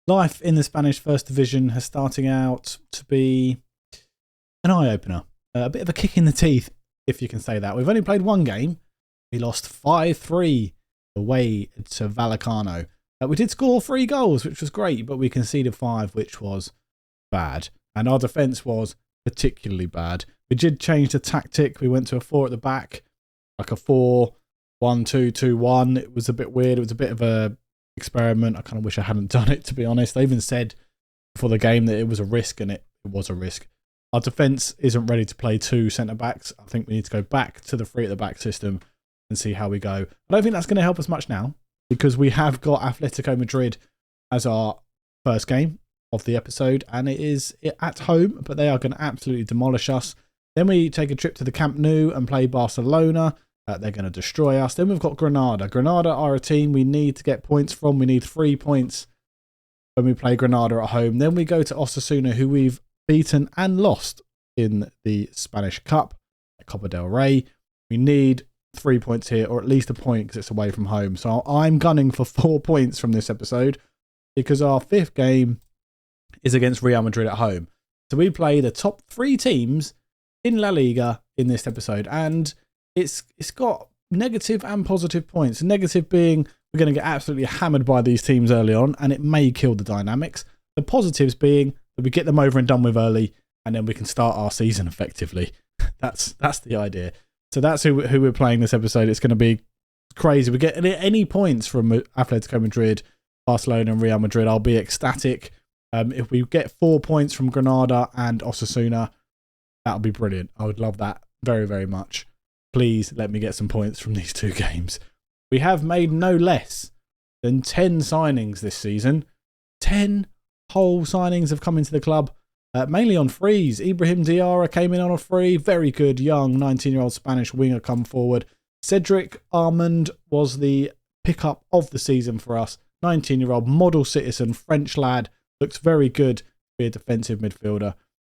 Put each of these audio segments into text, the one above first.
life in the Spanish First Division has starting out to be an eye-opener. A bit of a kick in the teeth, if you can say that. We've only played one game. We lost 5-3 away to Vallecano. We did score 3 goals, which was great, but we conceded 5, which was bad. And our defence was particularly bad. We did change the tactic. We went to a 4 at the back, like a 4-1-2-2-1. It was a bit weird. It was a bit of a experiment. I kind of wish I hadn't done it, to be honest. They even said before the game that it was a risk, and it was a risk. Our defence isn't ready to play 2 centre-backs. I think we need to go back to the 3 at the back system and see how we go. I don't think that's going to help us much now, because we have got Atletico Madrid as our first game of the episode, and it is at home, but they are going to absolutely demolish us. Then we take a trip to the Camp Nou and play Barcelona. They're going to destroy us. Then we've got Granada. Granada are a team we need to get points from. We need 3 points when we play Granada at home. Then we go to Osasuna, who we've beaten and lost in the Spanish Cup at Copa del Rey. We need 3 points here, or at least a point, because it's away from home. So I'm gunning for 4 points from this episode, because our 5th game is against Real Madrid at home. So we play the top 3 teams in La Liga in this episode, and it's got negative and positive points. Negative being we're going to get absolutely hammered by these teams early on, and it may kill the dynamics. The positives being that we get them over and done with early, and then we can start our season effectively. That's the idea. So that's who we're playing this episode. It's going to be crazy. We get any points from Atletico Madrid, Barcelona and Real Madrid, I'll be ecstatic. If we get 4 points from Granada and Osasuna, that'll be brilliant. I would love that very, very much. Please let me get some points from these 2 games. We have made no less than 10 signings this season. 10 whole signings have come into the club, mainly on frees. Ibrahim Diarra came in on a free. Very good young 19-year-old Spanish winger come forward. Cedric Armand was the pickup of the season for us. 19-year-old model citizen French lad. Looks very good to be a defensive midfielder.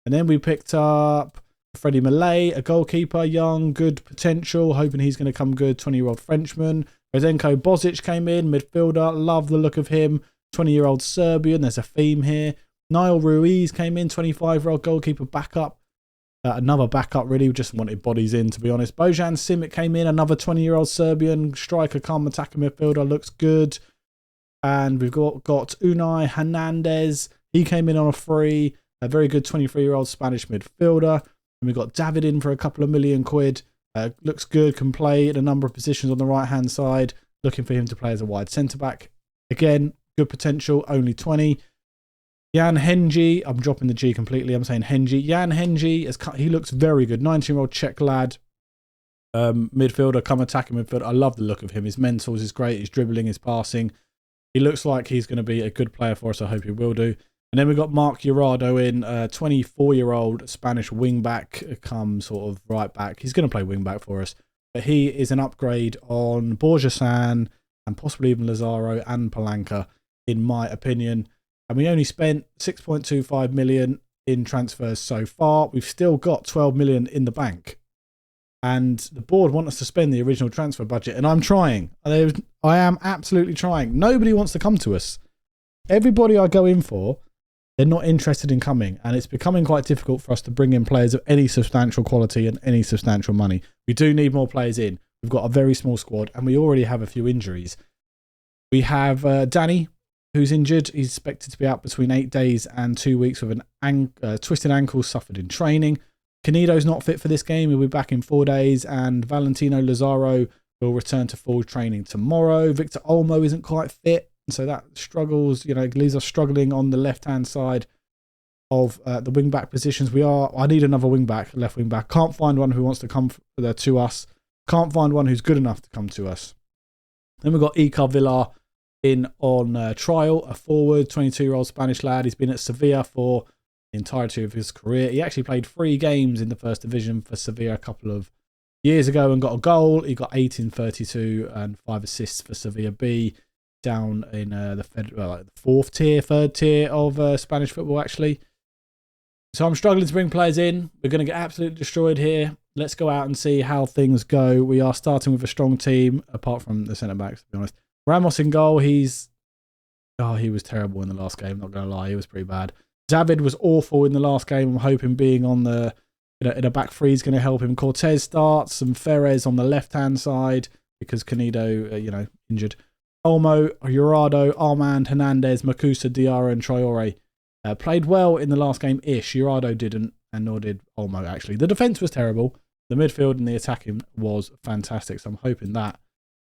And then we picked up Freddie Mallet, a goalkeeper, young, good potential, hoping he's going to come good, 20-year-old Frenchman. Rezenko Bozic came in, midfielder, love the look of him, 20-year-old Serbian, there's a theme here. Niall Ruiz came in, 25-year-old goalkeeper, backup. Another backup, really, we just wanted bodies in, to be honest. Bojan Simic came in, another 20-year-old Serbian, striker, calm attacking midfielder, looks good. And we've got Unai Hernandez, he came in on a free, a very good 23-year-old Spanish midfielder. And we've got David in for a couple of £1 million. Looks good, can play in a number of positions on the right-hand side. Looking for him to play as a wide centre-back. Again, good potential, only 20. Jan Henji, I'm dropping the G completely, I'm saying Henji. Jan Henji, he looks very good. 19-year-old Czech lad. Midfielder, come attacking midfielder. I love the look of him. His mentals is great. His dribbling, his passing. He looks like he's going to be a good player for us. I hope he will do. And then we've got Mark Jurado in, 24-year-old Spanish wing-back, come sort of right back. He's going to play wing-back for us. But he is an upgrade on Borja and possibly even Lazaro and Palanca, in my opinion. And we only spent 6.25 million in transfers so far. We've still got 12 million in the bank. And the board want us to spend the original transfer budget. And I'm trying. I am absolutely trying. Nobody wants to come to us. Everybody I go in for, they're not interested in coming, and it's becoming quite difficult for us to bring in players of any substantial quality and any substantial money. We do need more players in. We've got a very small squad, and we already have a few injuries. We have Danny, who's injured. He's expected to be out between 8 days and 2 weeks with an twisted ankle suffered in training. Canedo's not fit for this game. He'll be back in 4 days, and Valentino Lazaro will return to full training tomorrow. Victor Olmo isn't quite fit. So that struggles, leaves us struggling on the left-hand side of the wing-back positions. I need another wing-back, left wing-back. Can't find one who wants to come to us. Can't find one who's good enough to come to us. Then we've got Icar Villar in on trial, a forward, 22-year-old Spanish lad. He's been at Sevilla for the entirety of his career. He actually played 3 games in the first division for Sevilla a couple of years ago and got a goal. He got 18-32 and 5 assists for Sevilla B. Down in the 4th tier, 3rd tier of Spanish football, actually. So I'm struggling to bring players in. We're going to get absolutely destroyed here. Let's go out and see how things go. We are starting with a strong team, apart from the centre-backs, to be honest. Ramos in goal. He's Oh, he was terrible in the last game, not going to lie. He was pretty bad. David was awful in the last game. I'm hoping being on the in a back three is going to help him. Cortez starts and Ferez on the left-hand side because Canedo, injured. Olmo, Jurado, Armand, Hernandez, Makusa, Diarra and Traore played well in the last game-ish. Jurado didn't, and nor did Olmo, actually. The defence was terrible. The midfield and the attacking was fantastic. So I'm hoping that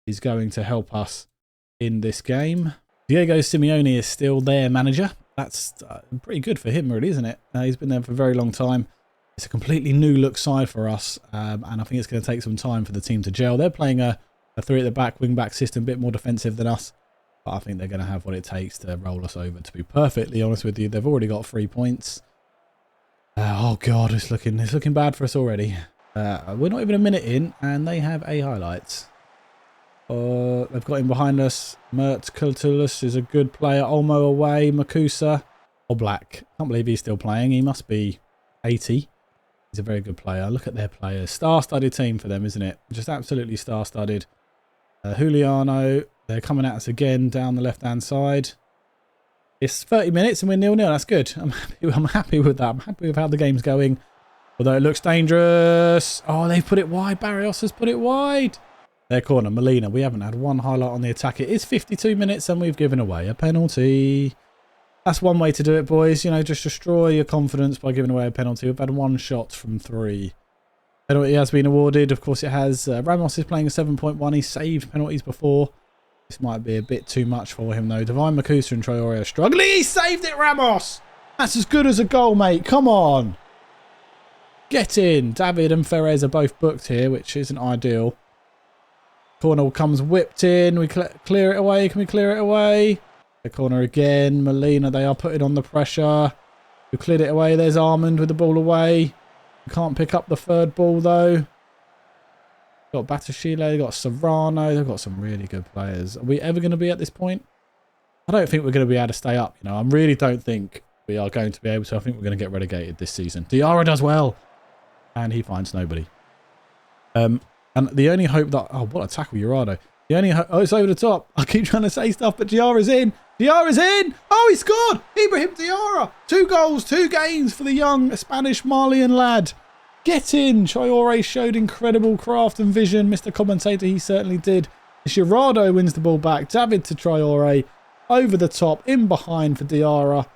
is going to help us in this game. Diego Simeone is still their manager. That's pretty good for him, really, isn't it? He's been there for a very long time. It's a completely new look side for us, and I think it's going to take some time for the team to gel. They're playing a three at the back, wing back system, a bit more defensive than us, but I think they're going to have what it takes to roll us over. To be perfectly honest with you, they've already got 3 points. Oh God, it's looking bad for us already. We're not even a minute in, and they have a highlights. They've got him behind us. Mert Kultulus is a good player. Olmo away. Makusa. Black. Can't believe he's still playing. He must be 80. He's a very good player. Look at their players. Star-studded team for them, isn't it? Just absolutely star-studded. Juliano. They're coming at us again down the left-hand side. It's 30 minutes and we're 0-0. That's good. I'm happy with that. I'm happy with how the game's going. Although it looks dangerous. Oh, they've put it wide. Barrios has put it wide. Their corner, Molina. We haven't had one highlight on the attack. It is 52 minutes and we've given away a penalty. That's one way to do it, boys. Just destroy your confidence by giving away a penalty. We've had 1 shot from 3. Penalty has been awarded. Of course, it has. Ramos is playing a 7.1. He's saved penalties before. This might be a bit too much for him, though. Divine Makusa and Traore are struggling. He saved it, Ramos! That's as good as a goal, mate. Come on. Get in. David and Ferez are both booked here, which isn't ideal. Corner comes whipped in. We clear it away. Can we clear it away? The corner again. Molina, they are putting on the pressure. We cleared it away. There's Armand with the ball away. We can't pick up the third ball, though. Got Batashile. Got Serrano. They've got some really good players. Are we ever going to be at this point? I don't think we're going to be able to stay up. I really don't think we are going to be able to. I think we're going to get relegated this season. Diarra does well. And he finds nobody. And the only hope that... Oh, what a tackle, Jurado. The only hope... Oh, it's over the top. I keep trying to say stuff, but Diarra's in. Diarra's in. Oh, he scored. Ibrahim Diarra. 2 goals, 2 games for the young Spanish Malian lad. Get in. Traore showed incredible craft and vision. Mr. Commentator, he certainly did. Jurado wins the ball back. David to Traore. Over the top. In behind for Diarra.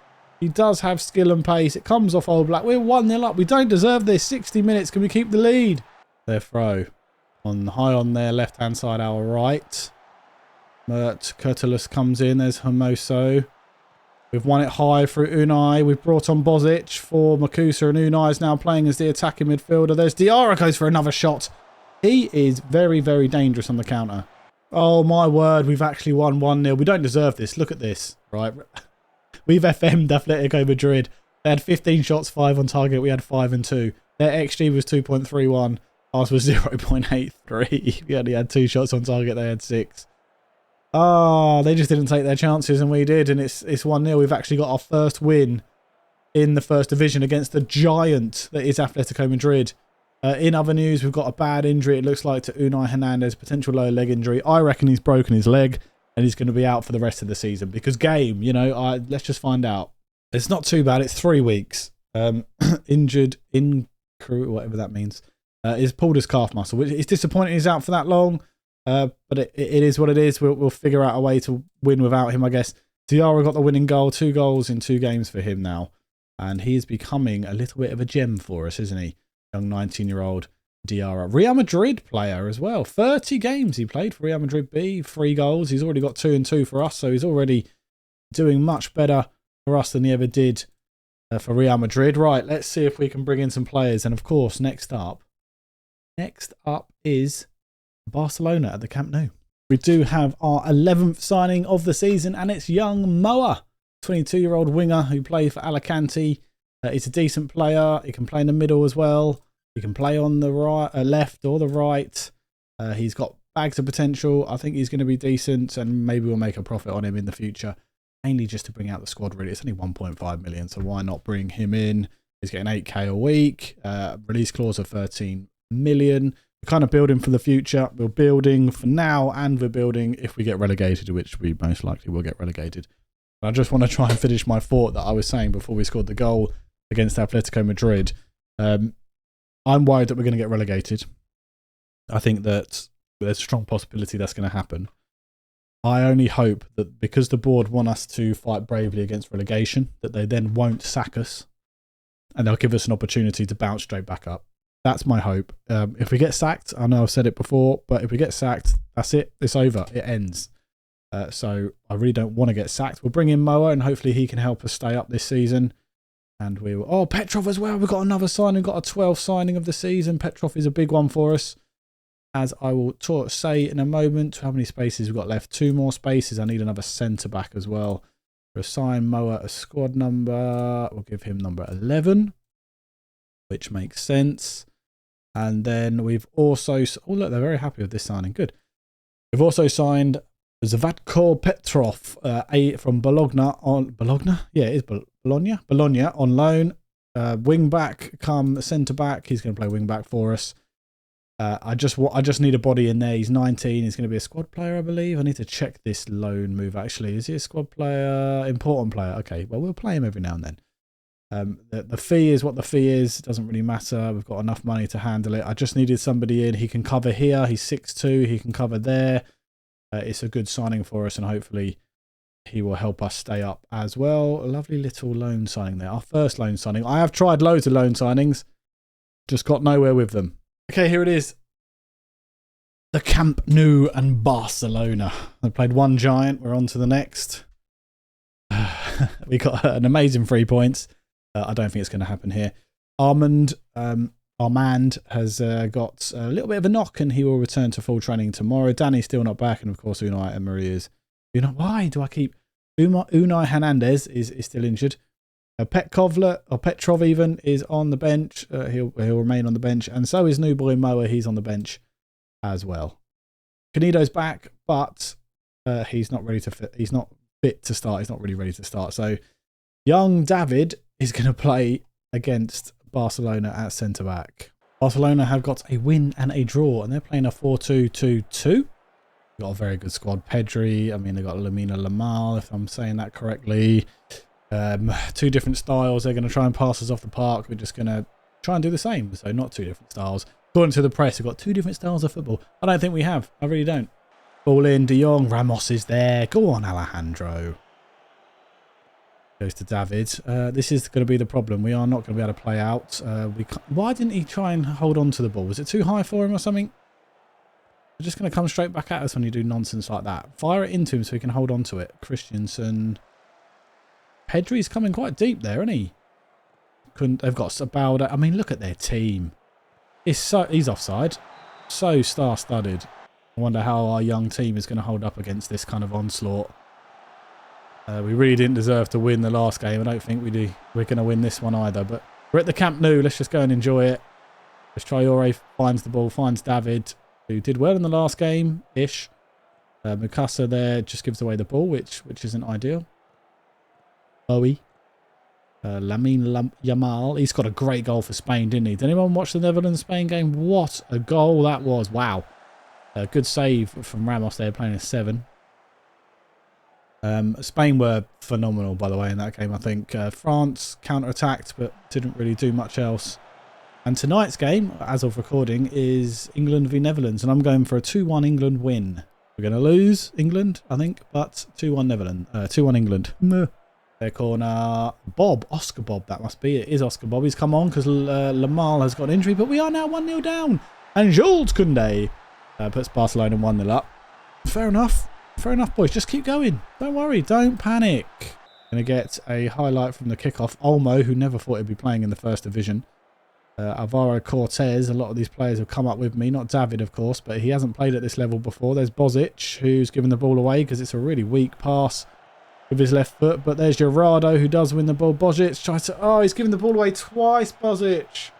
He does have skill and pace. It comes off Old Black. We're 1-0 up. We don't deserve this. 60 minutes. Can we keep the lead? Their throw. High on their left-hand side, our right. Mert Kurtulus comes in. There's Hermoso. We've won it high through Unai. We've brought on Bozic for Makusa, and Unai is now playing as the attacking midfielder. There's Diarra, goes for another shot. He is very, very dangerous on the counter. Oh, my word. We've actually won 1-0. We don't deserve this. Look at this. Right. We've FM'd Atletico Madrid. They had 15 shots, 5 on target. We had 5 and 2. Their XG was 2.31. Ours was 0.83. We only had 2 shots on target. They had 6. Oh, they just didn't take their chances and we did. And it's 1-0. We've actually got our first win in the first division against the giant that is Atletico Madrid. In other news, we've got a bad injury, it looks like, to Unai Hernandez. Potential lower leg injury. I reckon he's broken his leg and he's going to be out for the rest of the season. Because game, let's just find out. It's not too bad. It's 3 weeks. Injured in crew, whatever that means. He's pulled his calf muscle, which is disappointing he's out for that long. But it is what it is. We'll figure out a way to win without him, I guess. Diarra got the winning goal. 2 goals in 2 games for him now. And he is becoming a little bit of a gem for us, isn't he? Young 19-year-old Diarra. Real Madrid player as well. 30 games he played for Real Madrid B. 3 goals. He's already got 2 and 2 for us. So he's already doing much better for us than he ever did for Real Madrid. Right, let's see if we can bring in some players. And of course, next up is Barcelona at the Camp Nou. We do have our 11th signing of the season, and it's young Moa, 22-year-old winger who played for Alicante. He's a decent player. He can play in the middle as well. He can play on the right, left or the right. He's got bags of potential. I think he's going to be decent, and maybe we'll make a profit on him in the future. Mainly just to bring out the squad, really. It's only 1.5 million, so why not bring him in? He's getting 8k a week. Release clause of 13 million. We're kind of building for the future. We're building for now, and we're building if we get relegated, which we most likely will get relegated. I just want to try and finish my thought that I was saying before we scored the goal against Atletico Madrid. I'm worried that we're going to get relegated. I think that there's a strong possibility that's going to happen. I only hope that because the board want us to fight bravely against relegation, that they then won't sack us and they'll give us an opportunity to bounce straight back up. That's my hope. If we get sacked, I know I've said it before, but if we get sacked, that's it. It's over. It ends. So I really don't want to get sacked. We'll bring in Moa and hopefully he can help us stay up this season. And we will... Oh, Petrov as well. We've got another signing. We've got a 12th signing of the season. Petrov is a big one for us. As I will say in a moment, how many spaces we've got left? 2 more spaces. I need another centre-back as well. We'll assign Moa a squad number. We'll give him number 11, which makes sense. And then we've also... Oh, look, they're very happy with this signing. Good. We've also signed Zvatko Petrov from Bologna. Bologna? Yeah, it is Bologna. Bologna on loan. Wing-back come centre-back. He's going to play wing-back for us. I just need a body in there. He's 19. He's going to be a squad player, I believe. I need to check this loan move, actually. Is he a squad player? Important player. Okay, well, we'll play him every now and then. The fee is what the fee is. It doesn't really matter. We've got enough money to handle it. I just needed somebody in. He can cover here. He's 6'2". He can cover there. It's a good signing for us, and hopefully he will help us stay up as well. A lovely little loan signing there. Our first loan signing. I have tried loads of loan signings. Just got nowhere with them. Okay, here it is. The Camp Nou and Barcelona. I played one giant. We're on to the next. We got an amazing 3 points. I don't think it's going to happen here. Armand has got a little bit of a knock and he will return to full training tomorrow. Danny's still not back. And of course, Unai Emery is. Why do I keep... Unai Hernandez is still injured. Petrov even is on the bench. He'll remain on the bench, and so is new boy Moa. He's on the bench as well. Canedo's back, but he's not ready to fit. He's not fit to start. He's not really ready to start. So young David is going to play against Barcelona at centre back. Barcelona have got a win and a draw, and they're playing a 4-2-2-2. Got a very good squad. Pedri. I mean, they've got Lamina Lamal, if I'm saying that correctly. 2 different styles. They're going to try and pass us off the park. We're just going to try and do the same. So not 2 different styles. According to the press, we've got 2 different styles of football. I don't think we have. I really don't. Ball in. De Jong. Ramos is there. Go on, Alejandro. Goes to David. This is going to be the problem. We are not going to be able to play out. Why didn't he try and hold on to the ball? Was it too high for him or something? They're just going to come straight back at us when you do nonsense like that. Fire it into him so he can hold on to it. Christensen. Pedri's coming quite deep there, isn't he? They've got Sabalda. I mean, look at their team. He's offside. So star-studded. I wonder how our young team is going to hold up against this kind of onslaught. We really didn't deserve to win the last game. I don't think we're going to win this one either. But we're at the Camp Nou. Let's just go and enjoy it. Traore finds the ball, finds David, who did well in the last game-ish. Mukasa there just gives away the ball, which isn't ideal. Bowie. Lamine Yamal. He's got a great goal for Spain, didn't he? Did anyone watch the Netherlands-Spain game? What a goal that was. Wow. Good save from Ramos there, playing a 7. Spain were phenomenal, by the way, in that game, I think. France counter-attacked, but didn't really do much else. And tonight's game, as of recording, is England v Netherlands. And I'm going for a 2-1 England win. We're going to lose England, I think, but 2-1 Netherlands. 2-1 England. Their corner. Bob. Oscar Bob, that must be. It is Oscar Bob. He's come on because Lamal has got an injury, but we are now 1-0 down. And Jules Koundé puts Barcelona 1-0 up. Fair enough. Fair enough, boys. Just keep going. Don't worry. Don't panic. Going to get a highlight from the kickoff. Olmo, who never thought he'd be playing in the first division. Alvaro Cortez. A lot of these players have come up with me. Not David, of course, but he hasn't played at this level before. There's Bozic, who's given the ball away because it's a really weak pass with his left foot. But there's Gerardo, who does win the ball. Bozic tries to... Oh, he's given the ball away twice, Bozic.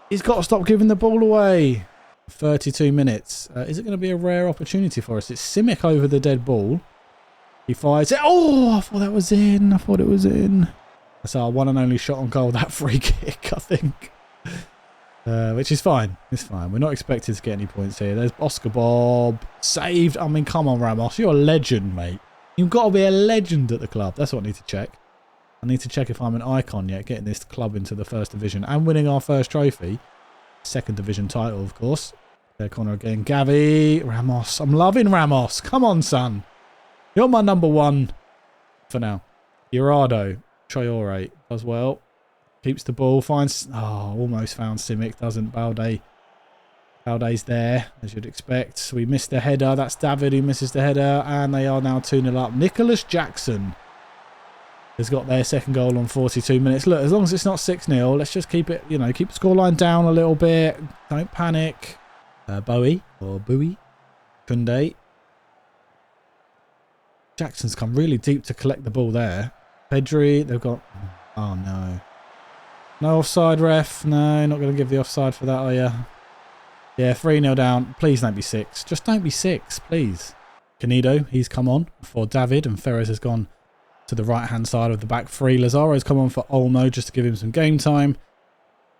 He's got to stop giving the ball away. 32 minutes. Is it going to be a rare opportunity for us? It's Simic over the dead ball. He fires it. Oh, I thought that was in. I thought it was in. That's our one and only shot on goal, that free kick, I think. Which is fine. It's fine. We're not expected to get any points here. There's Oscar Bob. Saved. I mean, come on, Ramos. You're a legend, mate. You've got to be a legend at the club. That's what I need to check. I need to check if I'm an icon yet, getting this club into the first division and winning our first trophy. Second division title, of course. There, corner again. Gavi, Ramos. I'm loving Ramos. Come on, son. You're my number one for now. Gerardo. Traore does well. Keeps the ball. Finds... Oh, almost found Simic. Doesn't. Balde's there, as you'd expect. We missed the header. That's David who misses the header. And they are now 2-0 up. Nicholas Jackson has got their second goal on 42 minutes. Look, as long as it's not 6-0, let's just keep it, you know, keep the scoreline down a little bit. Don't panic. Bowie. Kunde. Jackson's come really deep to collect the ball there. Pedri, they've got... Oh, no. No offside, ref. No, not going to give the offside for that, are you? Yeah, 3-0 down. Please don't be 6. Just don't be 6, please. Canedo, he's come on for David, and Ferres has gone to the right-hand side of the back three. Lazaro's come on for Olmo just to give him some game time.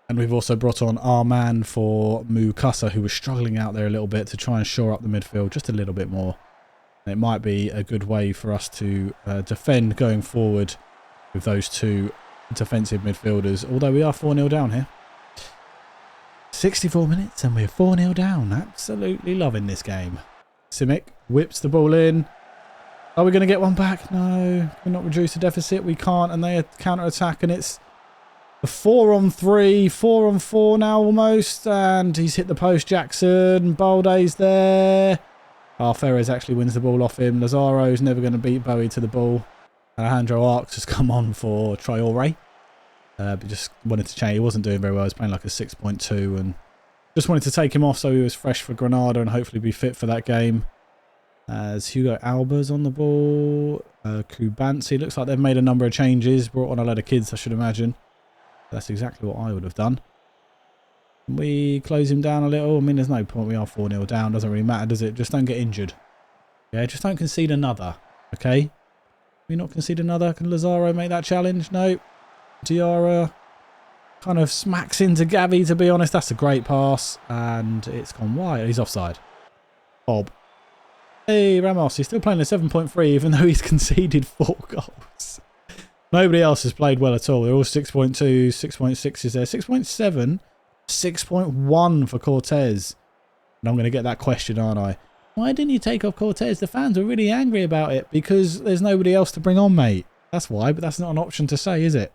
And we've also brought on our man for Mukasa, who was struggling out there a little bit to try and shore up the midfield just a little bit more. And it might be a good way for us to defend going forward with those two defensive midfielders. Although we are 4-0 down here. 64 minutes and we're 4-0 down. Absolutely loving this game. Simic whips the ball in. Are we going to get one back? No. We're not reduce the deficit. We can't. And they counter-attack and it's a 4-on-3, 4-on-4 now almost. And he's hit the post, Jackson. Balde's there. Ferres actually wins the ball off him. Lazaro's never going to beat Bowie to the ball. Alejandro Arcs has come on for Traore. But just wanted to change. He wasn't doing very well. He was playing like a 6.2 and just wanted to take him off so he was fresh for Granada and hopefully be fit for that game. As Hugo Alba's on the ball. Kubansi. Looks like they've made a number of changes. Brought on a load of kids, I should imagine. That's exactly what I would have done. We close him down a little. I mean, there's no point. We are 4-0 down. Doesn't really matter, does it? Just don't get injured. Yeah, just don't concede another. Okay? Can we not concede another? Can Lazaro make that challenge? No. Diarra kind of smacks into Gavi, to be honest. That's a great pass. And it's gone wide. He's offside. Bob. Hey, Ramos. He's still playing a 7.3 even though he's conceded 4 goals. Nobody else has played well at all. They're all 6.2, 6.6 is there. 6.7, 6.1 for Cortez. And I'm going to get that question, aren't I? Why didn't you take off Cortez? The fans were really angry about it because there's nobody else to bring on, mate. That's why, but that's not an option to say, is it?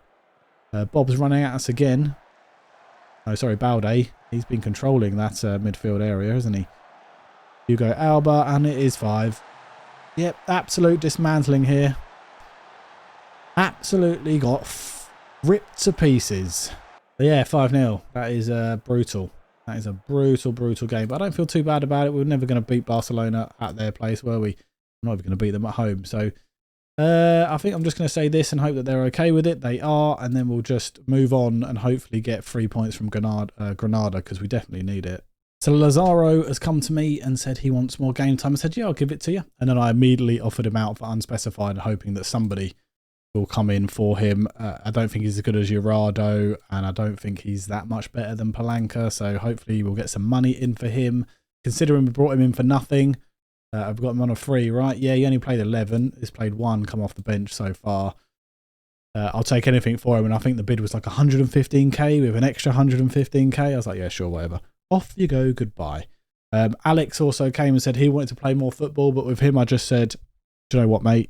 Bob's running at us again. Oh, sorry, Balde. He's been controlling that midfield area, hasn't he? Hugo Alba, and it is 5. Yep, absolute dismantling here. Absolutely got ripped to pieces. But yeah, 5-0. That is brutal. That is a brutal, brutal game. But I don't feel too bad about it. We were never going to beat Barcelona at their place, were we? We're not even going to beat them at home. So I think I'm just going to say this and hope that they're okay with it. They are. And then we'll just move on and hopefully get 3 points from Granada because we definitely need it. So Lazaro has come to me and said he wants more game time. I said, yeah, I'll give it to you. And then I immediately offered him out for unspecified, hoping that somebody will come in for him. I don't think he's as good as Gerardo, and I don't think he's that much better than Palanca. So hopefully we'll get some money in for him. Considering we brought him in for nothing, I've got him on a free, right? Yeah, he only played 11. He's played 1, come off the bench so far. I'll take anything for him, and I think the bid was like 115k with an extra 115k. I was like, yeah, sure, whatever. Off you go, goodbye. Alex also came and said he wanted to play more football, but with him I just said, do you know what, mate?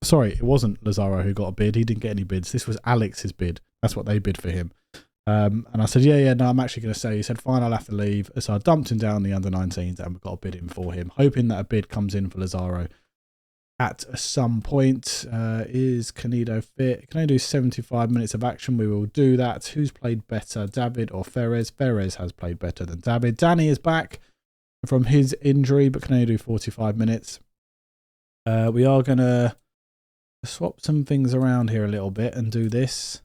Sorry, it wasn't Lazaro who got a bid. He didn't get any bids. This was Alex's bid. That's what they bid for him. And I said, yeah, no, I'm actually going to say. He said, fine, I'll have to leave. So I dumped him down the under-19s and we've got a bid in for him, hoping that a bid comes in for Lazaro at some point. Is Canedo fit? Can I do 75 minutes of action? We will do that. Who's played better, David or Ferres? Ferres has played better than David. Danny is back from his injury, but can I do 45 minutes? We are going to swap some things around here a little bit and do this.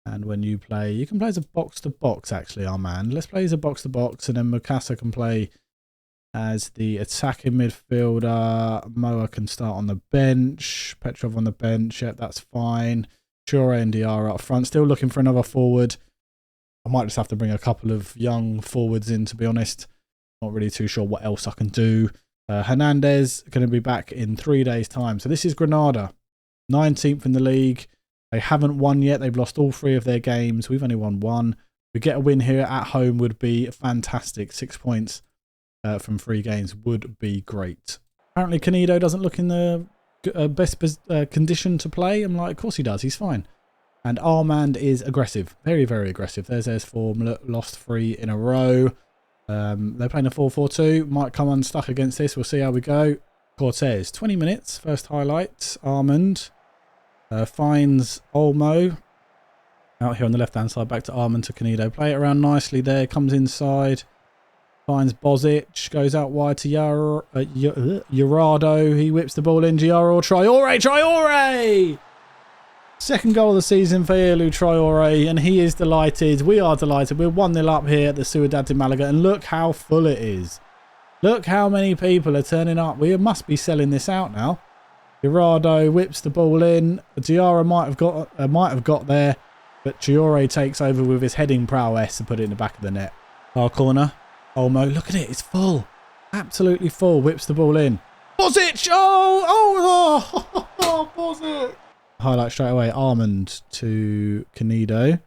And when you play, you can play as a box-to-box, actually, our man. Let's play as a box-to-box, and then Mukasa can play as the attacking midfielder. Moa can start on the bench. Petrov on the bench. Yep, that's fine. Traore and Diarra up front. Still looking for another forward. I might just have to bring a couple of young forwards in, to be honest. Not really too sure what else I can do. Hernandez going to be back in 3 days' time. So this is Granada, 19th in the league. They haven't won yet. They've lost all 3 of their games. We've only won 1. We get a win here at home would be fantastic. 6 points from 3 games would be great. Apparently Canedo doesn't look in the best condition to play. I'm like, of course he does. He's fine. And Armand is aggressive. Very, very aggressive. There's his form. Lost 3 in a row. They're playing a 4-4-2. Might come unstuck against this. We'll see how we go. Cortez, 20 minutes. First highlight. Armand finds Olmo. Out here on the left-hand side. Back to Armand to Canedo. Play it around nicely there. Comes inside. Finds Bozic. Goes out wide to Urado. He whips the ball in. Giaro. Traore! Second goal of the season for Ilu Traore, and he is delighted. We are delighted. We're 1-0 up here at the Ciudad de Malaga, and look how full it is. Look how many people are turning up. We must be selling this out now. Urado whips the ball in. Diarra might have got there, but Traore takes over with his heading prowess and put it in the back of the net. Our corner. Olmo, look at it. It's full. Absolutely full. Whips the ball in. Bozic! Oh, Bozic! Highlight straight away. Armand to Canedo.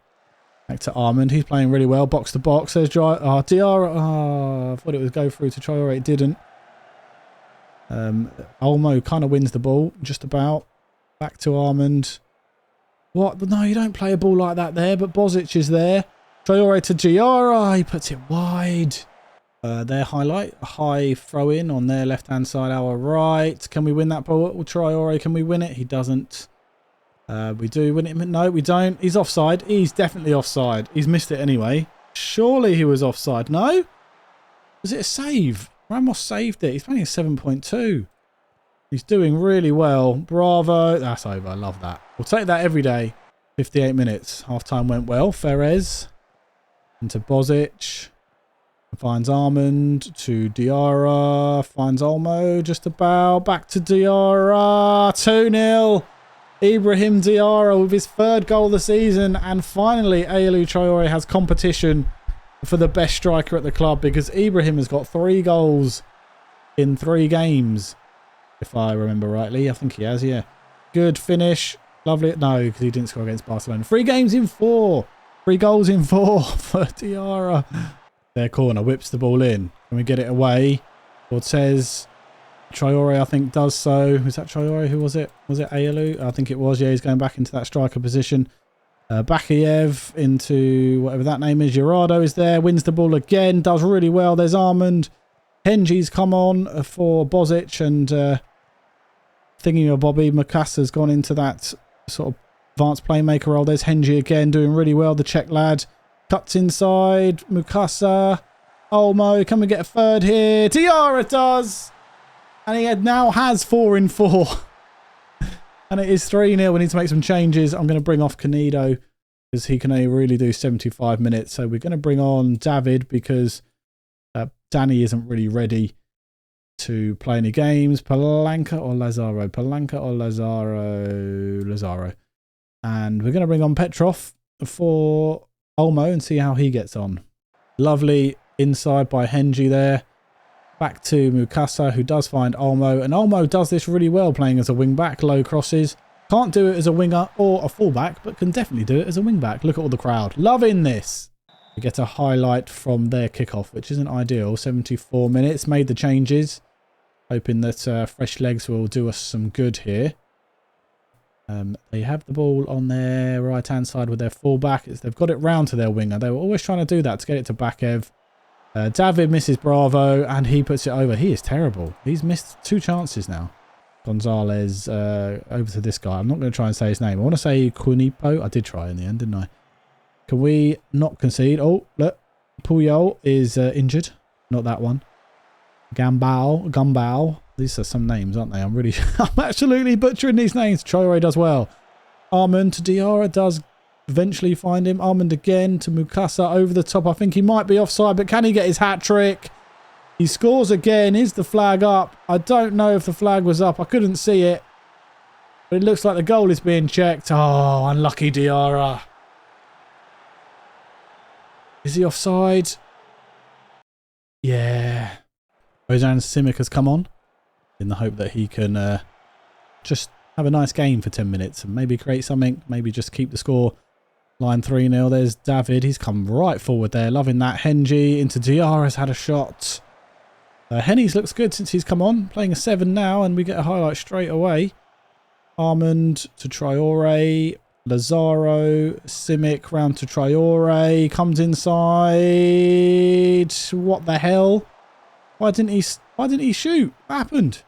Back to Armand. He's playing really well. Box to box. There's Diarra. I thought it would go through to Traore. It didn't. Olmo kind of wins the ball. Just about. Back to Armand. What? No, you don't play a ball like that there. But Bozic is there. Traore to Giara. He puts it wide. Their highlight. A high throw in on their left-hand side. Our right. Can we win that ball? Traore, can we win it? He doesn't. We do win it. No, we don't. He's offside. He's definitely offside. He's missed it anyway. Surely he was offside. No? Was it a save? Ramos saved it. He's playing a 7.2. He's doing really well. Bravo. That's over. I love that. We'll take that every day. 58 minutes. Half time went well. Ferez into Bozic. Finds Armand to Diarra. Finds Olmo just about. Back to Diarra. 2-0. Ibrahim Diarra with his 3rd goal of the season, and finally Ayelu Traore has competition for the best striker at the club, because Ibrahim has got 3 goals in 3 games, if I remember rightly. I think he has, yeah. Good finish. Lovely. No, because he didn't score against Barcelona. 3 games in 4. 3 goals in 4 for Diarra. Their corner whips the ball in. Can we get it away? Cortez. Traore, I think, does so. Was that Traore? Who was it? Was it Ayelu? I think it was. Yeah, he's going back into that striker position. Bakiev into whatever that name is. Urado is there. Wins the ball again. Does really well. There's Armand. Henji's come on for Bozic, and thingy of Bobby Mukassa's gone into that sort of advanced playmaker role. There's Henji again doing really well. The Czech lad cuts inside. Mukassa. Olmo. Can we get a 3rd here? Diarra does. And he now has 4 in 4. And it is 3-0. We need to make some changes. I'm going to bring off Canedo because he can only really do 75 minutes. So we're going to bring on David because Danny isn't really ready to play any games. Palanca or Lazaro? Palanca or Lazaro? Lazaro. And we're going to bring on Petrov for Olmo and see how he gets on. Lovely inside by Henji there. Back to Mukassa, who does find Olmo. And Olmo does this really well, playing as a wing-back, low crosses. Can't do it as a winger or a full-back, but can definitely do it as a wing-back. Look at all the crowd. Loving this. We get a highlight from their kickoff, which isn't ideal. 74 minutes. Made the changes. Hoping that fresh legs will do us some good here. They have the ball on their right-hand side with their full-back. They've got it round to their winger. They were always trying to do that to get it to Bakiev. David misses Bravo, and he puts it over. He is terrible. He's missed 2 chances now. Gonzalez over to this guy. I'm not going to try and say his name. I want to say Kunipo. I did try in the end, didn't I? Can we not concede? Oh, look. Puyol is injured. Not that one. Gumbao. These are some names, aren't they? I'm absolutely butchering these names. Traore does well. Armand to Diarra does eventually find him. Armand again to Mukassa over the top. I think he might be offside, but can he get his hat trick? He scores again. Is the flag up? I don't know if the flag was up. I couldn't see it. But it looks like the goal is being checked. Oh, unlucky Diarra. Is he offside? Yeah. Ozan Simic has come on. in the hope that he can just have a nice game for 10 minutes and maybe create something, maybe just keep the score line 3-0. There's David. He's come right forward there. Loving that. Henji into Diarra has had a shot. Henny's looks good since he's come on. Playing a 7 now, and we get a highlight straight away. Armand to Traore. Lazaro. Simic round to Traore. Comes inside. What the hell? Why didn't he shoot? What happened?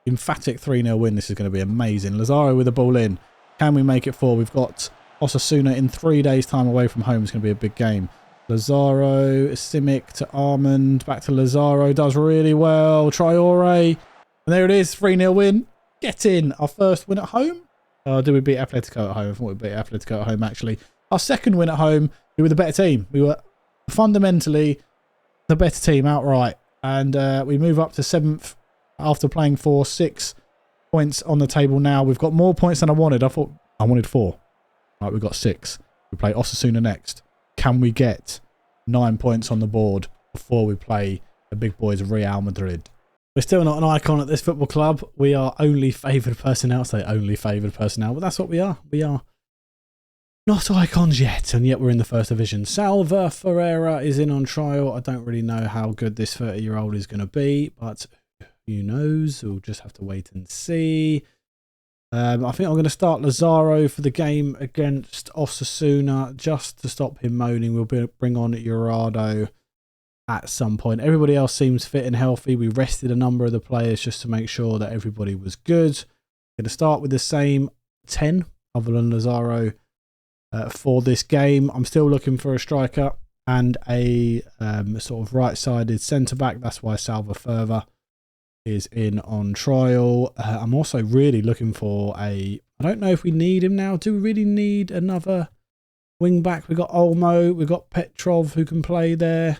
Emphatic 3-0 win. This is going to be amazing. Lazaro with the ball in. Can we make it 4? We've got Osasuna in 3 days' time away from home. It's going to be a big game. Lazaro, Simic to Armand, back to Lazaro, does really well. Traore, and there it is, 3-0 win. Get in. Our first win at home. Did we beat Atletico at home? I thought we beat Atletico at home, actually. Our second win at home, we were the better team. We were fundamentally the better team outright. And we move up to 7th after playing 6 points on the table now. We've got more points than I wanted. I thought I wanted 4. Right, we've got 6. We play Osasuna next. Can we get 9 points on the board before we play the big boys of Real Madrid? We're still not an icon at this football club. We are only favoured personnel. Say only favoured personnel, but that's what we are. We are not icons yet, and yet we're in the first division. Salva Ferreira is in on trial. I don't really know how good this 30-year-old is going to be, but who knows? We'll just have to wait and see. I think I'm going to start Lazaro for the game against Osasuna just to stop him moaning. We'll bring on Jurado at some point. Everybody else seems fit and healthy. We rested a number of the players just to make sure that everybody was good. Going to start with the same 10 other than Lazaro for this game. I'm still looking for a striker and a sort of right-sided centre-back. That's why Salva Ferva is in on trial. I'm also really looking for I don't know if we need him now. Do we really need another wing back? We've got Olmo, we've got Petrov who can play there.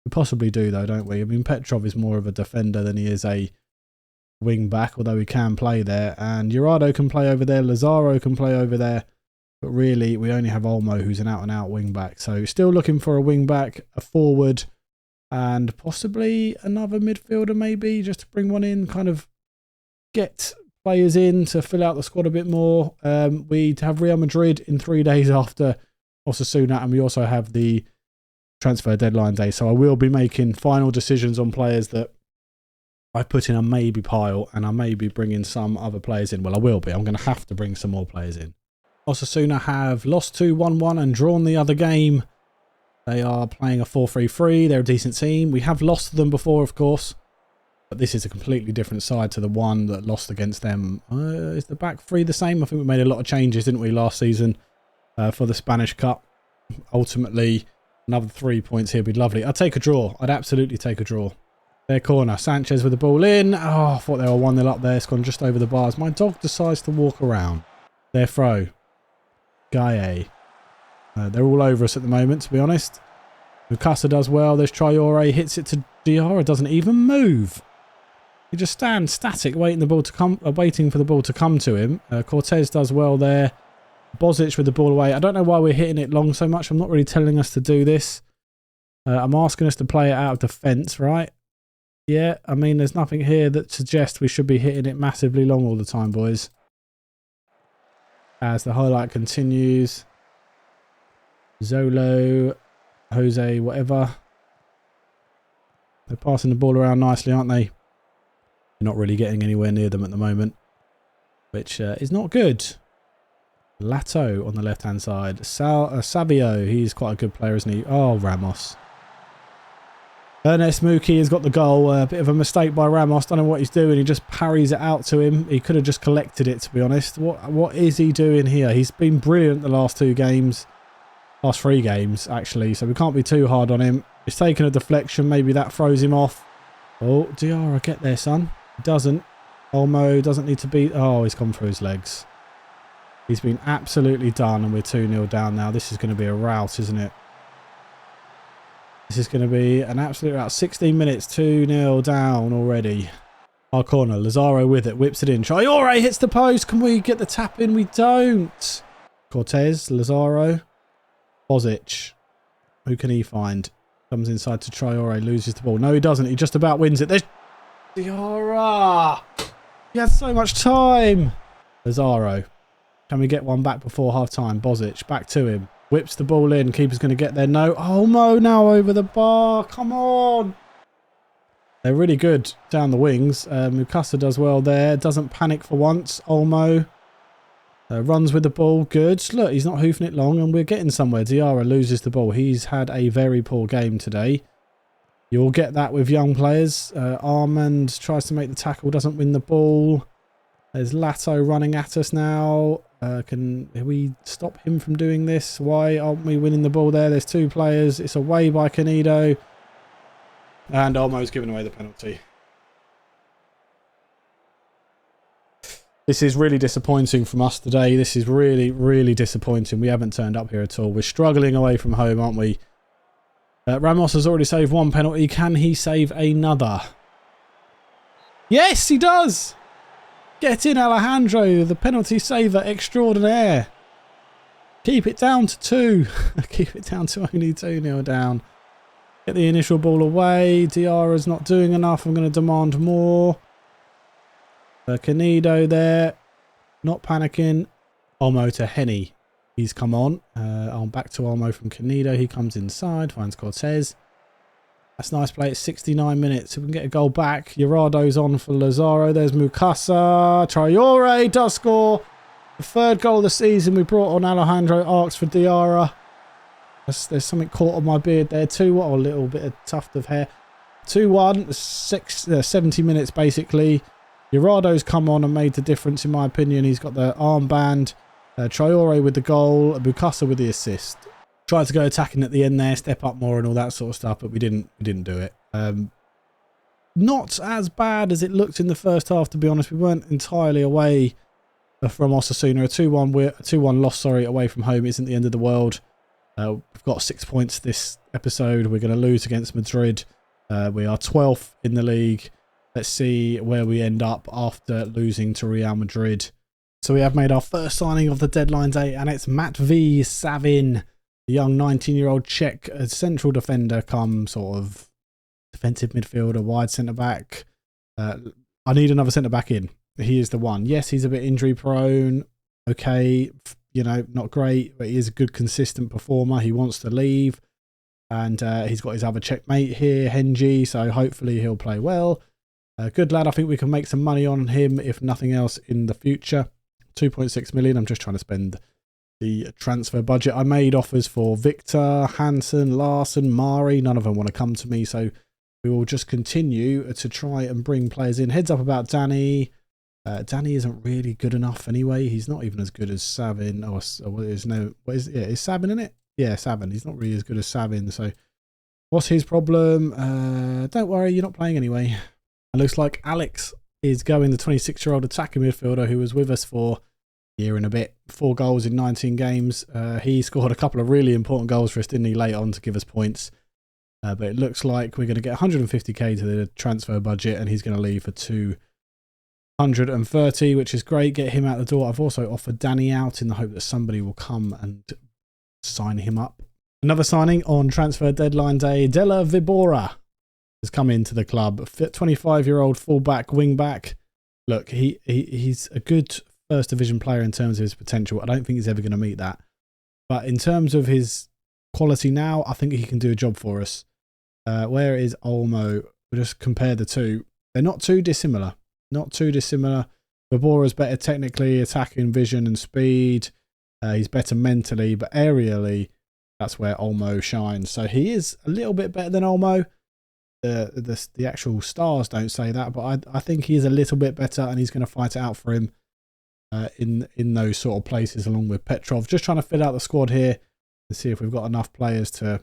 We possibly do though, don't we? I mean, Petrov is more of a defender than he is a wing back, although he can play there. And Jurado can play over there. Lazaro can play over there. But really, we only have Olmo who's an out-and-out wing back. So still looking for a wing back, a forward, and possibly another midfielder maybe, just to bring one in, kind of get players in to fill out the squad a bit more. We have Real Madrid in 3 days after Osasuna, and we also have the transfer deadline day. So I will be making final decisions on players that I put in a maybe pile, and I may be bringing some other players in. Well, I will be. I'm going to have to bring some more players in. Osasuna have lost 2-1-1 and drawn the other game. They are playing a 4-3-3. They're a decent team. We have lost to them before, of course. But this is a completely different side to the one that lost against them. Is the back three the same? I think we made a lot of changes, didn't we, last season for the Spanish Cup. Ultimately, another 3 points here would be lovely. I'd take a draw. I'd absolutely take a draw. Their corner. Sanchez with the ball in. Oh, I thought they were 1-0 up there. It's gone just over the bars. My dog decides to walk around. Their throw. Gaye. They're all over us at the moment, to be honest. Mukasa does well. There's Traore. Hits it to Diarra. Doesn't even move. He just stands static, waiting for the ball to come to him. Cortez does well there. Bozic with the ball away. I don't know why we're hitting it long so much. I'm not really telling us to do this. I'm asking us to play it out of defence, right? Yeah, I mean, there's nothing here that suggests we should be hitting it massively long all the time, boys. As the highlight continues. Zolo, Jose, whatever. They're passing the ball around nicely, aren't they? We're not really getting anywhere near them at the moment, which is not good. Lato on the left-hand side. Savio, he's quite a good player, isn't he? Oh, Ramos. Ernest Muki has got the goal. A bit of a mistake by Ramos. Don't know what he's doing. He just parries it out to him. He could have just collected it, to be honest. What is he doing here? He's been brilliant the last 2 games. Last 3 games, actually. So we can't be too hard on him. He's taken a deflection. Maybe that throws him off. Oh, Diarra, get there, son. He doesn't. Olmo doesn't need to be... Oh, he's gone through his legs. He's been absolutely done, and we're 2-0 down now. This is going to be a rout, isn't it? This is going to be an absolute rout. 16 minutes, 2-0 down already. Our corner, Lazaro with it, whips it in. Traore hits the post. Can we get the tap in? We don't. Cortez, Lazaro, Bozic. Who can he find? Comes inside to Traore, loses the ball. No, he doesn't. He just about wins it. There's Diarra! He had so much time. Lazaro. Can we get one back before half time? Bozic, back to him. Whips the ball in. Keeper's going to get there. No. Olmo now over the bar. Come on. They're really good down the wings. Mukasa does well there. Doesn't panic for once. Olmo runs with the ball. Good. Look, he's not hoofing it long and we're getting somewhere. Diarra loses the ball. He's had a very poor game today. You'll get that with young players. Armand tries to make the tackle. Doesn't win the ball. There's Lato running at us now. Can we stop him from doing this? Why aren't we winning the ball there? There's two players. It's away by Canido. And Olmo's given away the penalty. This is really disappointing from us today. This is really, really disappointing. We haven't turned up here at all. We're struggling away from home, aren't we? Ramos has already saved one penalty. Can he save another? Yes, he does! Get in, Alejandro, the penalty saver extraordinaire. Keep it down to 2. Keep it down to only 2-0 down. Get the initial ball away. Diarra's not doing enough. I'm going to demand more. Canido there. Not panicking. Olmo to Henny. He's come on. I'm back to Olmo from Canido. He comes inside. Finds Cortez. That's a nice play. It's 69 minutes. If we can get a goal back. Gerardo's on for Lazaro. There's Mukasa. Traore does score. The third goal of the season we brought on. Alejandro asks for Diarra. There's something caught on my beard there too. What a little bit of tuft of hair. 2-1. 70 minutes basically. Gerardo's come on and made the difference in my opinion. He's got the armband. Traore with the goal. Mukasa with the assist. Tried to go attacking at the end there, step up more and all that sort of stuff, but we didn't do it. Not as bad as it looked in the first half, to be honest. We weren't entirely away from Osasuna. A 2-1 loss, away from home isn't the end of the world. We've got 6 points this episode. We're going to lose against Madrid. We are 12th in the league. Let's see where we end up after losing to Real Madrid. So we have made our first signing of the deadline day, and it's Matvey Savin. The young 19-year-old Czech central defender come sort of defensive midfielder, wide centre-back. I need another centre-back in. He is the one. Yes, he's a bit injury-prone. Okay, you know, not great, but he is a good, consistent performer. He wants to leave. And he's got his other Czech mate here, Henji, so hopefully he'll play well. Good lad. I think we can make some money on him, if nothing else, in the future. 2.6 million. I'm just trying to spend the transfer budget. I made offers for Victor, Hansen, Larson, Mari. None of them want to come to me, so we will just continue to try and bring players in. Heads up about Danny. Danny isn't really good enough anyway. He's not even as good as Savin. Is Savin in it? Yeah, Savin. He's not really as good as Savin. So what's his problem? Don't worry, you're not playing anyway. It looks like Alex is going, the 26-year-old attacking midfielder who was with us for year and a bit. 4 goals in 19 games. He scored a couple of really important goals for us, didn't he, late on to give us points. But it looks like we're going to get 150k to the transfer budget, and he's going to leave for 230, which is great. Get him out the door. I've also offered Danny out in the hope that somebody will come and sign him up. Another signing on transfer deadline day. Della Vibora has come into the club. 25-year-old fullback, wing-back. Look, he's a good first division player in terms of his potential. I don't think he's ever going to meet that. But in terms of his quality now, I think he can do a job for us. Where is Olmo? We'll just compare the two. They're not too dissimilar. Not too dissimilar. Vibora's better technically, attacking, vision and speed. He's better mentally, but aerially, that's where Olmo shines. So he is a little bit better than Olmo. The actual stars don't say that, but I think he is a little bit better, and he's going to fight it out for him in those sort of places along with Petrov. Just trying to fill out the squad here and see if we've got enough players to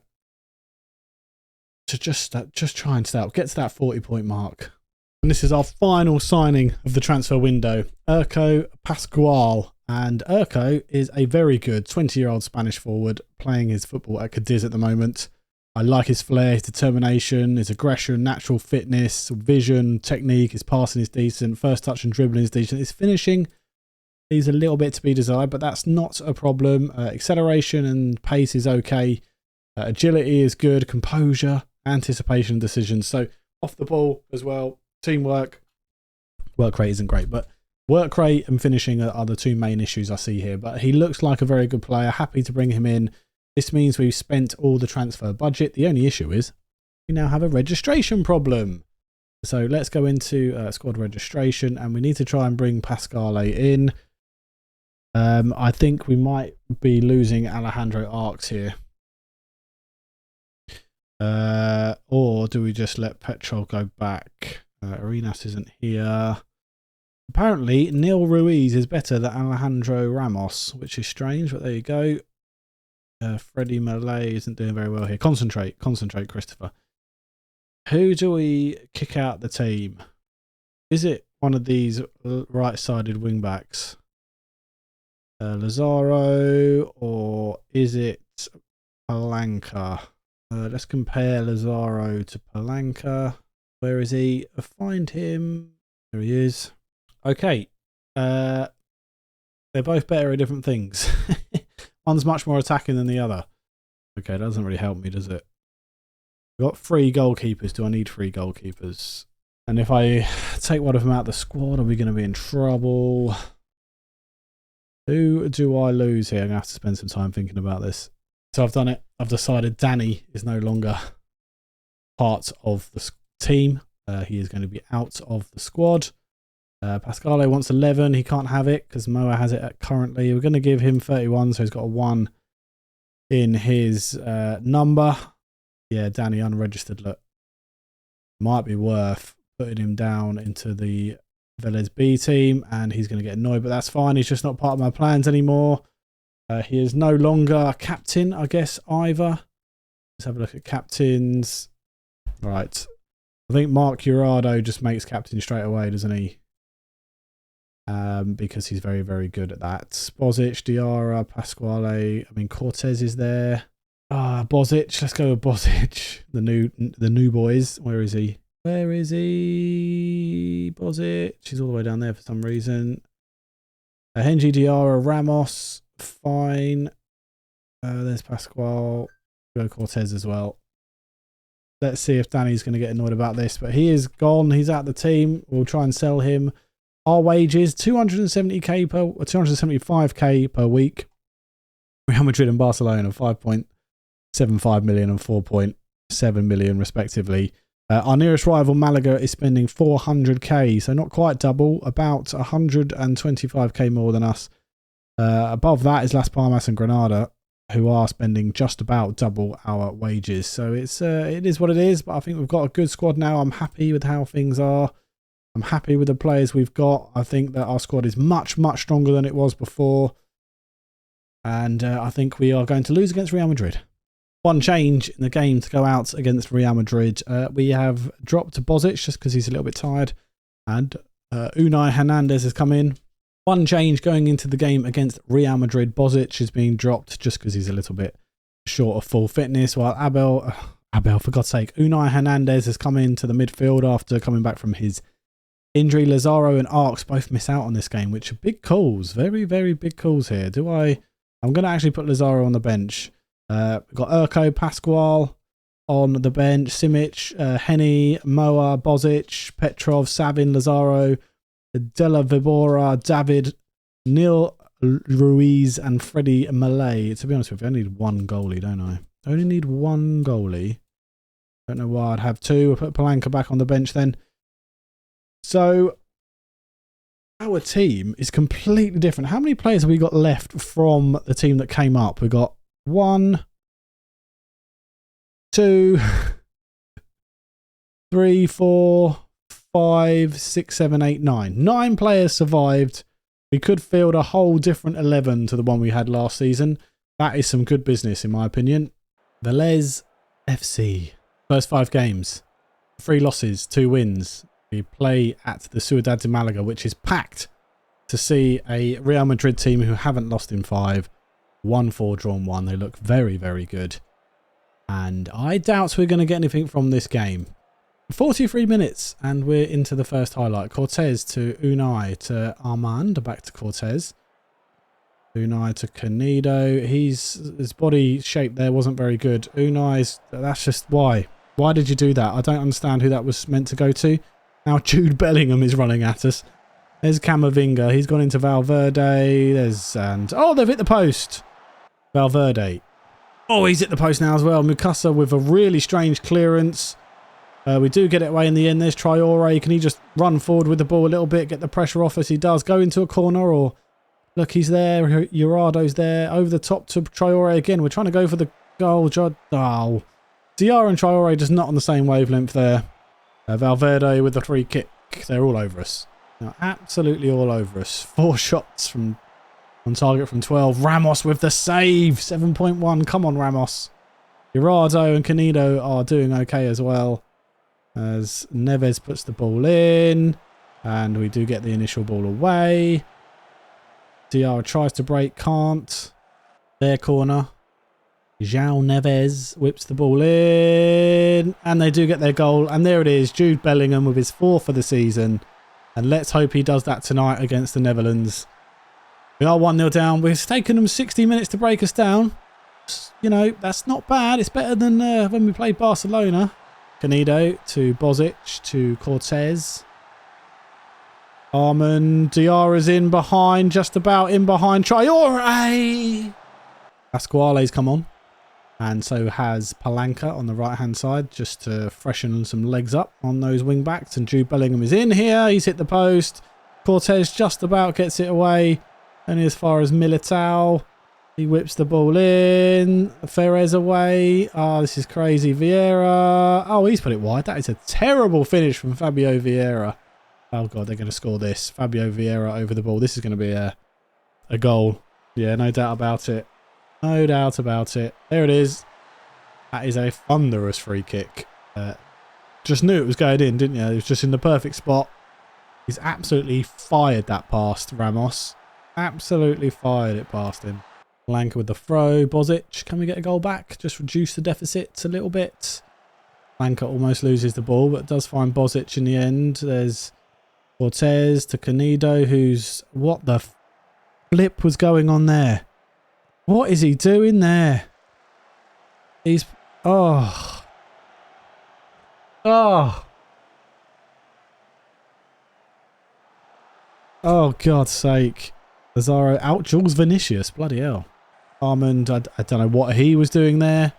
just try and get to that 40-point mark. And this is our final signing of the transfer window. Urco Pascual. And Urco is a very good 20-year-old Spanish forward playing his football at Cadiz at the moment. I like his flair, his determination, his aggression, natural fitness, vision, technique. His passing is decent. First touch and dribbling is decent. His finishing leaves a little bit to be desired, but that's not a problem. Acceleration and pace is okay. Agility is good. Composure, anticipation, decisions. So off the ball as well. Teamwork. Work rate isn't great, but work rate and finishing are the two main issues I see here. But he looks like a very good player. Happy to bring him in. This means we've spent all the transfer budget. The only issue is we now have a registration problem. So let's go into squad registration, and we need to try and bring Pasquale in. I think we might be losing Alejandro Arcs here. Or do we just let Petrov go back? Arenas isn't here. Apparently, Neil Ruiz is better than Alejandro Ramos, which is strange, but there you go. Freddie Malay isn't doing very well here. Concentrate, Christopher. Who do we kick out the team? Is it one of these right-sided wing-backs? Lazaro, or is it Palanca? Let's compare Lazaro to Palanca. Where is he? Find him. There he is. Okay. They're both better at different things. One's much more attacking than the other. Okay, that doesn't really help me, does it? We've got 3 goalkeepers. Do I need 3 goalkeepers? And if I take one of them out of the squad, are we going to be in trouble? Who do I lose here? I'm going to have to spend some time thinking about this. So I've done it. I've decided Danny is no longer part of the team. He is going to be out of the squad. Pasquale wants 11. He can't have it because Moa has it currently. We're going to give him 31, so he's got a 1 in his number. Yeah, Danny unregistered. Look, might be worth putting him down into the Velez B team, and he's going to get annoyed, but that's fine. He's just not part of my plans anymore. He is no longer captain, I guess, either. Let's have a look at captains. Right. I think Mark Urado just makes captain straight away, doesn't he? Because he's very, very good at that. Bozic, Diarra, Pasquale. I mean, Cortez is there. Bozic. Let's go with Bozic. The new boys. Where is he? Where is he? Bozic. He's all the way down there for some reason. Henji, Diarra, Ramos. Fine. There's Pasquale. Go Cortez as well. Let's see if Danny's going to get annoyed about this, but he is gone. He's out the team. We'll try and sell him. Our wages 270k per 275k per week. Real Madrid and Barcelona 5.75 million and 4.7 million respectively. Our nearest rival Malaga is spending 400k, so not quite double, about 125k more than us. Above that is Las Palmas and Granada, who are spending just about double our wages. So it is what it is, but I think we've got a good squad now. I'm happy with how things are. I'm happy with the players we've got. I think that our squad is much, much stronger than it was before. And I think we are going to lose against Real Madrid. One change in the game to go out against Real Madrid. We have dropped Bozic just because he's a little bit tired. And Unai Hernandez has come in. One change going into the game against Real Madrid. Bozic is being dropped just because he's a little bit short of full fitness. While Abel, for God's sake, Unai Hernandez has come into the midfield after coming back from his injury. Lazaro and Arcs both miss out on this game, which are big calls. Very, very big calls here. I'm going to actually put Lazaro on the bench. We've got Urko, Pasquale on the bench. Simic, Henny, Moa, Bozic, Petrov, Savin, Lazaro, Della Vibora, David, Neil Ruiz, and Freddie Malay. To be honest with you, I need 1 goalie, don't I? I only need 1 goalie. Don't know why I'd have 2. I'll put Palanca back on the bench then. So our team is completely different. How many players have we got left from the team that came up? We've got 1, 2, 3, 4, 5, 6, 7, 8, 9. 9 players survived. We could field a whole different 11 to the one we had last season. That is some good business in my opinion. Velez FC. First 5 games. 3 losses, 2 wins. We play at the Ciudad de Malaga, which is packed to see a Real Madrid team who haven't lost in 5. 1-4, drawn 1. They look very, very good. And I doubt we're going to get anything from this game. 43 minutes and we're into the first highlight. Cortez to Unai to Armand. Back to Cortez. Unai to Canido. His body shape there wasn't very good. Unai's, that's just why. Why did you do that? I don't understand who that was meant to go to. Now Jude Bellingham is running at us. There's Camavinga. He's gone into Valverde. Oh, they've hit the post. Valverde. Oh, he's hit the post now as well. Mukasa with a really strange clearance. We do get it away in the end. There's Traore. Can he just run forward with the ball a little bit, get the pressure off as he does? Go into a corner or... Look, he's there. Jurado's there. Over the top to Traore again. We're trying to go for the goal. Oh. Diarra and Traore just not on the same wavelength there. Valverde with the free kick. They're all over us. Now, absolutely all over us. 4 shots from on target from 12. Ramos with the save. 7.1. Come on, Ramos. Jurado and Canido are doing okay as well. As Neves puts the ball in. And we do get the initial ball away. Diarra tries to break. Can't. Their corner. João Neves whips the ball in. And they do get their goal. And there it is. Jude Bellingham with his 4th for the season. And let's hope he does that tonight against the Netherlands. We are 1-0 down. It's taken them 60 minutes to break us down. You know, that's not bad. It's better than when we played Barcelona. Canido to Bozic to Cortez. Armand. Diarra's in behind. Just about in behind. Traore! Pasquale's come on. And so has Palanca on the right-hand side, just to freshen some legs up on those wing-backs. And Jude Bellingham is in here. He's hit the post. Cortez just about gets it away. Only as far as Militao. He whips the ball in. Ferrez away. Oh, this is crazy. Vieira. Oh, he's put it wide. That is a terrible finish from Fabio Vieira. Oh, God, they're going to score this. Fabio Vieira over the ball. This is going to be a goal. Yeah, no doubt about it. No doubt about it. There it is. That is a thunderous free kick. Just knew it was going in, didn't you? It was just in the perfect spot. He's absolutely fired that past Ramos. Absolutely fired it past him. Blanca with the throw. Bozic, can we get a goal back? Just reduce the deficit a little bit. Blanca almost loses the ball, but does find Bozic in the end. There's Cortez to Canido, who's... What the flip was going on there? What is he doing there? He's... Oh. Oh. Oh, God's sake. Lazaro out Jules Vinicius. Bloody hell. Armand, I don't know what he was doing there.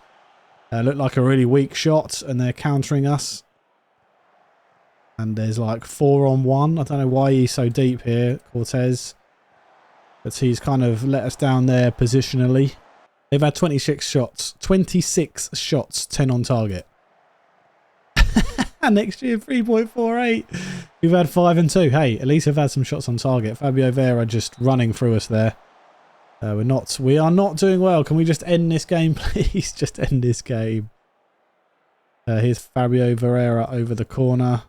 Looked like a really weak shot, and they're countering us. And there's like 4-on-1. I don't know why he's so deep here, Cortez. But he's kind of let us down there positionally. They've had 26 shots. 26 shots, 10 on target. Next year, 3.48. We've had 5 and 2. Hey, at least we've had some shots on target. Fabio Vieira just running through us there. We are not doing well. Can we just end this game, please? Just end this game. Here's Fabio Vieira over the corner.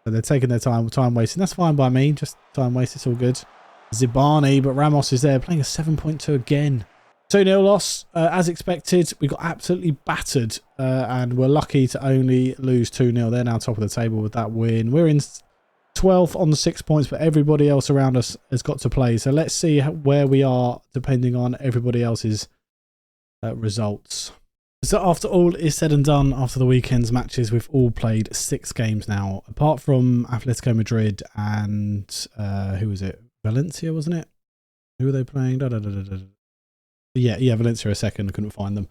So they're taking their time wasting. That's fine by me. Just time waste. It's all good. Zibani, but Ramos is there playing a 7.2 again. 2-0 loss. As expected, we got absolutely battered and we're lucky to only lose 2-0. They're now top of the table with that win. We're in 12th on the 6 points, but everybody else around us has got to play. So let's see where we are depending on everybody else's results. So after all is said and done, after the weekend's matches, we've all played 6 games now, apart from Atletico Madrid and who was it? Valencia, wasn't it? Who were they playing? Yeah, Valencia a second. I couldn't find them.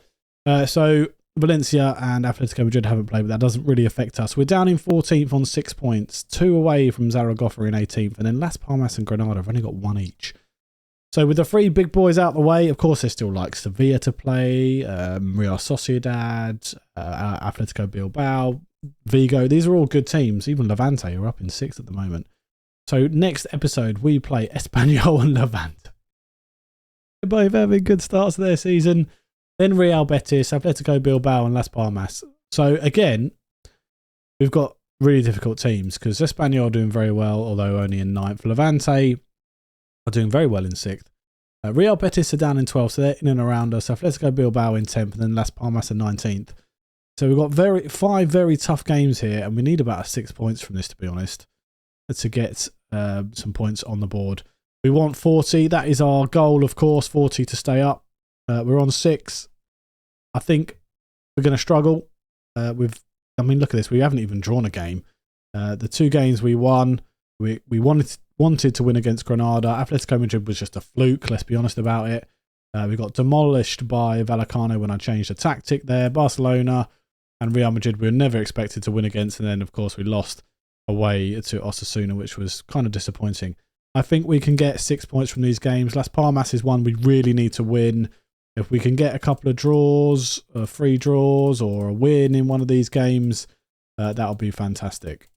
So Valencia and Atletico Madrid haven't played, but that doesn't really affect us. We're down in 14th on 6 points, 2 away from Zaragoza in 18th, and then Las Palmas and Granada have only got 1 each. So with the 3 big boys out the way, of course, there's still like Sevilla to play, Real Sociedad, Atletico Bilbao, Vigo. These are all good teams. Even Levante are up in 6th at the moment. So next episode, we play Espanyol and Levante. They're both having good starts to their season. Then Real Betis, Atletico Bilbao and Las Palmas. So again, we've got really difficult teams because Espanyol are doing very well, although only in 9th. Levante are doing very well in 6th. Real Betis are down in 12th, so they're in and around us. Atletico Bilbao in 10th, and then Las Palmas are 19th. So we've got 5 very tough games here, and we need about 6 points from this, to be honest, to get some points on the board. We want 40. That is our goal, of course, 40 to stay up. We're on 6. I think we're going to struggle. We've I mean, look at this. We haven't even drawn a game. The 2 games we won, we wanted to win against Granada. Atletico Madrid was just a fluke, let's be honest about it. We got demolished by Vallecano when I changed the tactic there. Barcelona and Real Madrid we were never expected to win against, and then of course we lost away to Osasuna, which was kind of disappointing. I think we can get 6 points from these games. Las Palmas is one we really need to win. If we can get a couple of draws, 3 draws, or a win in one of these games, that'll be fantastic.